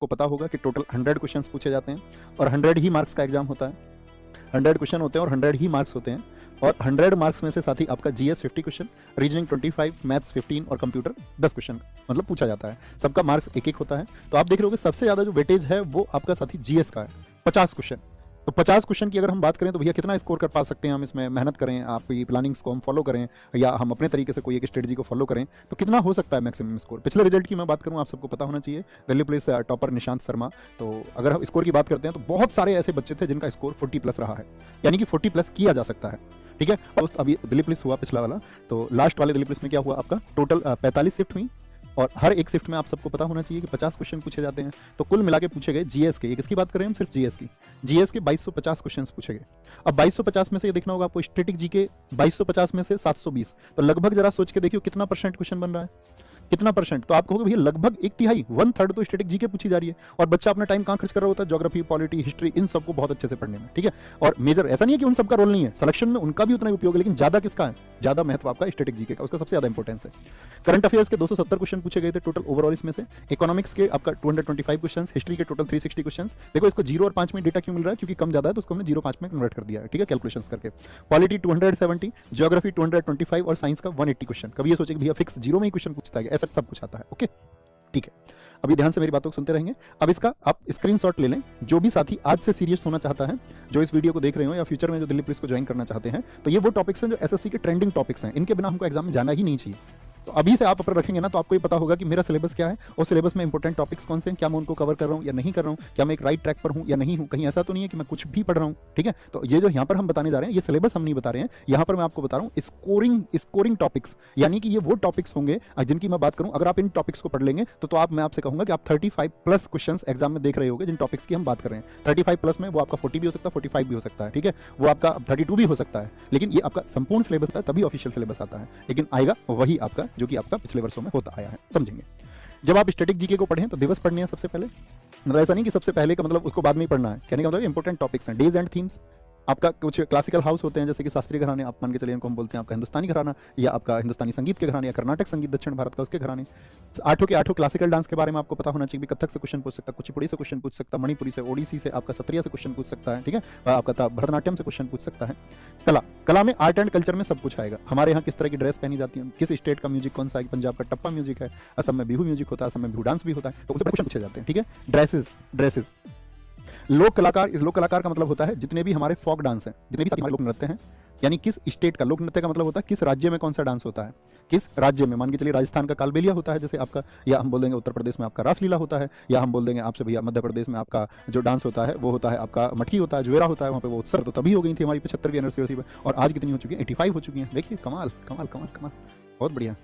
आपको पता होगा कि टोटल 100 क्वेश्चंस पूछे जाते हैं और 100 ही मार्क्स का एग्जाम होता है। 100 क्वेश्चन होते हैं और 100 ही मार्क्स होते हैं और 100 मार्क्स में से साथ ही आपका जीएस 50 क्वेश्चन, रीजनिंग 25, मैथ्स 15 और कंप्यूटर 10 क्वेश्चन मतलब पूछा जाता है। सबका मार्क्स एक एक होता है। तो आप देख रहे हो कि सबसे ज़्यादा जो वेटेज है वो आपका साथी जीएस का है, 50 क्वेश्चन। तो 50 क्वेश्चन की अगर हम बात करें तो भैया कितना स्कोर कर पा सकते हैं हम इसमें, मेहनत करें, आपकी प्लानिंग्स को हम फॉलो करें या हम अपने तरीके से कोई एक स्ट्रेटजी को फॉलो करें तो कितना हो सकता है मैक्सिमम स्कोर। पिछले रिजल्ट की मैं बात करूं, आप सबको पता होना चाहिए, दिल्ली पुलिस टॉपर निशांत शर्मा। तो अगर हम स्कोर की बात करते हैं तो बहुत सारे ऐसे बच्चे थे जिनका स्कोर 40+ रहा है, यानी कि 40+ किया जा सकता है। ठीक है, और अभी दिल्ली पुलिस हुआ पिछला वाला, तो लास्ट वाले दिल्ली पुलिस में क्या हुआ, आपका टोटल 45 शिफ्ट हुई और हर एक शिफ्ट में आप सबको पता होना चाहिए कि 50 क्वेश्चन पूछे जाते हैं। तो कुल मिला के पूछे गए जीएस के, किसकी बात कर रहे हैं हम, सिर्फ जीएस की, जीएस के 2250 क्वेश्चन पूछे गए। अब 2250 में से ये देखना होगा आपको, स्टैटिक जी के 2250 में से 720, तो लगभग जरा सोच के देखियो कितना परसेंट क्वेश्चन बन रहा है, कितना परसेंट। तो आप कहोगे भैया लगभग 1/3, 1/3 तो स्टैटिक जी के पूछी जा रही है और बच्चा अपना टाइम कहाँ खर्च कर रहा होता है, ज्योग्राफी, पॉलिटी, हिस्ट्री, इन सबको बहुत अच्छे से पढ़ने में। ठीक है, और मेजर ऐसा नहीं है कि उन सबका रोल नहीं है, सिलेक्शन में उनका भी उतना ही उपयोग है, लेकिन ज्यादा किसका है, ज्यादा महत्व आपका स्टैटिक जी के का, उसका सबसे ज्यादा इंपॉर्टेंस है। करंट अफेयर्स के 270 क्वेश्चन पूछे गए थे टोटल ओवरऑल इसमें से। इकोनॉमिक्स के आपका 225 क्वेश्चन, हिस्ट्री के टोटल 360 क्वेश्चन। देखो इसको 0 और 5 में डेटा क्यों मिल रहा है, क्योंकि कम ज्यादा है तो उसको हमने 0-5 में कन्वर्ट कर दिया है। ठीक है, कैलकुलेशंस करके। पॉलिटी 270, ज्योग्राफी 225 और साइंस का 180 क्वेश्चन। कभी ये सोचे कि भैया फिक्स 0 में ही क्वेश्चन पूछता है, ऐसा सब कुछ आता है। ओके, ठीक है, अभी ध्यान से मेरी बातों को सुनते रहेंगे। अब इसका आप स्क्रीनशॉट ले लें, जो भी साथी आज से सीरियस होना चाहता है, जो इस वीडियो को देख रहे हो या फ्यूचर में जो दिल्ली पुलिस को ज्वाइन करना चाहते हैं, तो ये वो टॉपिक्स हैं जो एसएससी के ट्रेंडिंग टॉपिक्स हैं, इनके बिना हमको एग्जाम में जाना ही नहीं चाहिए। तो अभी से आप अपर रखेंगे ना तो आपको ये पता होगा कि मेरा सिलेबस क्या है और सिलेबस में इंपॉर्टेंट टॉपिक्स कौन से हैं, क्या मैं उनको कवर कर रहा हूँ या नहीं कर रहा हूँ, क्या मैं एक राइट ट्रैक पर हूँ या नहीं हूँ, कहीं ऐसा तो नहीं है कि मैं कुछ भी पढ़ रहा हूँ। ठीक है, तो ये जो यहाँ पर हम बताने जा रहे हैं ये सिलेबस हम नहीं बता रहे हैं, यहाँ पर मैं आपको बता रहा हूँ स्कोरिंग टॉपिक्स, यानी कि ये वो टॉपिक्स होंगे जिनकी मैं बात करूँ, अगर आप इन टॉपिक्स को पढ़ लेंगे तो आप, मैं आपसे कहूँगा कि आप 35+ क्वेश्चन एग्जाम में देख रहे होंगे जिन टॉपिक्स की हम बात कर रहे हैं। 35+ में वो आपका 40 भी हो सकता है, 45 भी हो सकता है। ठीक है, वो आपका 32 भी हो सकता है, लेकिन ये आपका संपूर्ण सिलेबस है, तभी ऑफिशियल सिलेबस आता है, लेकिन आएगा वही आपका जो कि आपका पिछले वर्षों में होता आया है। समझेंगे, जब आप स्टैटिक जीके को पढ़ें तो दिवस पढ़ने हैं सबसे पहले, मतलब ऐसा नहीं कि सबसे पहले का मतलब उसको बाद में ही पढ़ना है, कहने का मतलब इंपॉर्टेंट टॉपिक्स हैं। डेज एंड थीम्स, आपका कुछ क्लासिकल हाउस होते हैं जैसे कि शास्त्रीय घराने, आप मान के चलिए इनको हम बोलते हैं आपका हिंदुस्तानी घराना, या आपका हिंदुस्तानी संगीत के घराने, या कर्नाटक संगीत दक्षिण भारत का उसके घराने। 8 के 8 क्लासिकल डांस के बारे में आपको पता होना चाहिए, कथक से क्वेश्चन पूछ सकता है, कुचिपुड़ी से क्वेश्चन पूछ सकता है, मणिपुरी से, ओडिसी से, आपका सत्रिया से क्वेश्चन पूछ सकता है। ठीक है, आपका भरतनाट्यम से क्वेश्चन पूछ सकता है। कला में आर्ट एंड कल्चर में सब कुछ आएगा, हमारे यहाँ किस तरह की ड्रेस पहनी जाती है, किस स्टेट का म्यूजिक कौन सा है, पंजाब का टप्पा म्यूजिक है, असम में बिहू म्यूजिक होता है, असम में बिहू डांस भी होता है, तो उससे क्वेश्चन पूछे जाते हैं। ठीक है, ड्रेसेस, लोक कलाकार, इस लोक कलाकार का मतलब होता है जितने भी हमारे फोक डांस हैं, जितने भी हमारे लोक नृत्य हैं, यानी किस स्टेट का लोक नृत्य का मतलब होता है किस राज्य में कौन सा डांस होता है, किस राज्य में, मान के चलिए राजस्थान का कालबेलिया होता है जैसे आपका, या हम बोल देंगे उत्तर प्रदेश में आपका रासलीला होता है, या हम बोल देंगे आपसे भैया मध्य प्रदेश में आपका जो डांस होता है वो होता है आपका मटकी होता है, ज्वेरा होता है, वहाँ पे वो उत्सव तो तभी हो गई थी हमारी 75वीं एनिवर्सरी पर, और आज कितनी हो चुकी है, 85 हो चुकी है। देखिए कमाल कमाल कमाल कमाल, बहुत बढ़िया।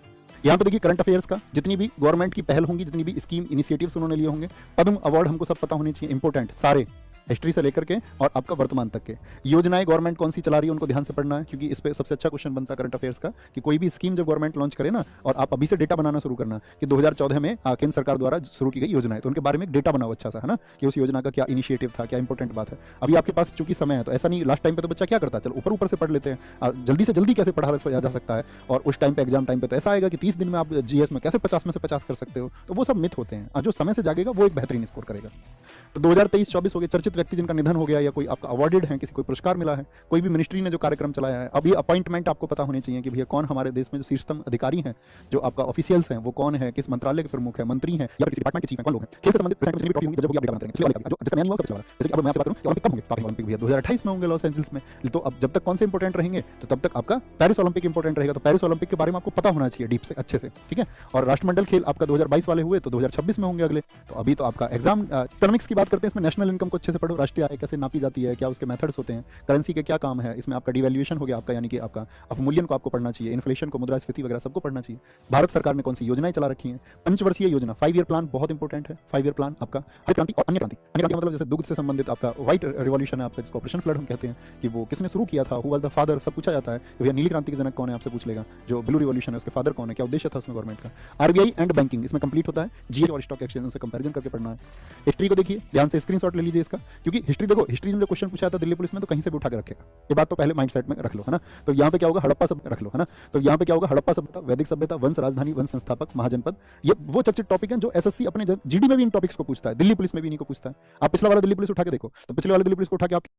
यहाँ पे देखिए करंट अफेयर्स का जितनी भी गवर्नमेंट की पहल होंगी, जितनी भी स्कीम इनिशिएटिव्स उन्होंने लिए होंगे, पद्म अवार्ड हमको सब पता होने चाहिए, इंपॉर्टेंट सारे, हिस्ट्री से लेकर के और आपका वर्तमान तक के। योजनाएं गवर्नमेंट कौन सी चला रही है उनको ध्यान से पढ़ना है, क्योंकि इस पे सबसे अच्छा क्वेश्चन बनता है करंट अफेयर्स का कि कोई भी स्कीम जब गवर्नमेंट लॉन्च करे ना, और आप अभी से डेटा बनाना शुरू करना कि 2014 में केंद्र सरकार द्वारा शुरू की गई योजना है, तो उनके बारे में एक डेटा बनाओ अच्छा सा, है ना, कि उस योजना का क्या इनिशिएटिव था, क्या इंपॉर्टेंट बात है। अभी आपके पास चूंकि समय है तो ऐसा नहीं, लास्ट टाइम पे तो बच्चा क्या करता है, चलो ऊपर से पढ़ लेते हैं, जल्दी से जल्दी कैसे पढ़ा जा सकता है, और उस टाइम पे एग्जाम टाइम पे तो ऐसा आएगा कि 30 दिन में आप जीएस में कैसे 50 में से 50 कर सकते हो, तो वो सब मिथ होते हैं। जो समय से जागेगा वो एक बेहतरीन स्कोर करेगा। तो 2023-24 हो गया, चर्चित व्यक्ति जिनका निधन हो गया या कोई आपका अवार्डेड है, किसी कोई पुरस्कार मिला है, कोई भी मिनिस्ट्री ने जो कार्यक्रम चलाया है। अब ये अपॉइंटमेंट आपको पता होने चाहिए कि भैया कौन हमारे देश में जो शीर्षतम अधिकारी हैं, जो आपका ऑफिशियल्स हैं, वो कौन है, किस मंत्रालय के प्रमुख है, मंत्री हैं, या किसी डिपार्टमेंट के चीफ हैं, कौन लोग हैं। खेल से संबंधित जितनी भी ट्रॉफी होंगी जब वो अपडेट बनाते हैं, जो जिसका नया नहीं हुआ सबसे बड़ा, जैसे कि अब मैं आपसे बात करूं कि ओलंपिक कब होंगे, तो ओलंपिक भैया 2028 में होंगे लॉस एंजल्स में। तो अब जब तक कौन से इंपॉर्टेंट रहेंगे, तो तब तक आपका पेरिस ओलंपिक इंपॉर्टेंट रहेगा, तो पेरिस ओलंपिक के बारे में आपको पता होना चाहिए डीप से, अच्छे से। ठीक है, और राष्ट्रमंडल खेल आपका 2022 वाले हुए तो 2026 में होंगे अगले। तो अभी तो आपका एग्जाम इकोनॉमिक्स की बात करते हैं, इसमें नेशनल इनकम को अच्छे से पढ़ो, राष्ट्रीय आय कैसे नापी जाती है, क्या उसके मेथड्स होते हैं, करेंसी के क्या काम है, इसमें आपका डिवैल्यूएशन हो गया आपका, यानी कि आपका अवमूल्यन को आपको पढ़ना चाहिए, इन्फ्लेशन को, मुद्रास्फीति वगैरह सबको पढ़ना चाहिए। भारत सरकार ने कौन सी योजनाएं चला रखी हैं, पंचवर्षीय योजना, 5 ईयर प्लान बहुत इंपॉर्टेंट है। 5 ईयर प्लान आपका हरित क्रांति और अन्य क्रांति, मतलब जैसे दुग्ध से संबंधित आपका व्हाइट रिवॉल्यूशन है आपका, जिसको ऑपरेशन फ्लड हम कहते हैं, कि वो किसने शुरू किया था, हु वाज द फादर, सब पूछा जाता है कि भैया नीली क्रांति के जनक कौन है, आपसे पूछ लेगा। जो ब्लू रिवॉल्यूशन है उसके फादर कौन है, क्या उद्देश्य था उसमें गवर्नमेंट का। आरबीआई एंड बैंकिंग इसमें कंप्लीट होता है, जीएस और स्टॉक एक्सचेंज से कंपैरिजन करके पढ़ना है। हिस्ट्री को देखिए ध्यान से, स्क्रीनशॉट ले लीजिए इसका, क्योंकि हिस्ट्री देखो, हिस्ट्री में जो क्वेश्चन पूछा था दिल्ली पुलिस में तो कहीं से भी उठा के रखेगा, ये बात तो पहले माइंड सेट में रख लो, है ना। तो यहाँ पे क्या होगा, हड़प्पा सभ्यता रख लो, है ना। तो यहाँ पे क्या होगा, हड़प्पा सभ्यता, वैदिक सभ्यता, वंश राजधानी, वंश संस्थापक, महाजनपद, ये वो चर्चित टॉपिक हैं जो एसएससी अपने जीडी में भी इन टॉपिक्स को पूछता है, दिल्ली पुलिस में भी इन्हीं को पूछता है। आप पिछला वाला दिल्ली पुलिस उठा के देखो, तो पिछले वाले दिल्ली पुलिस को उठा के आप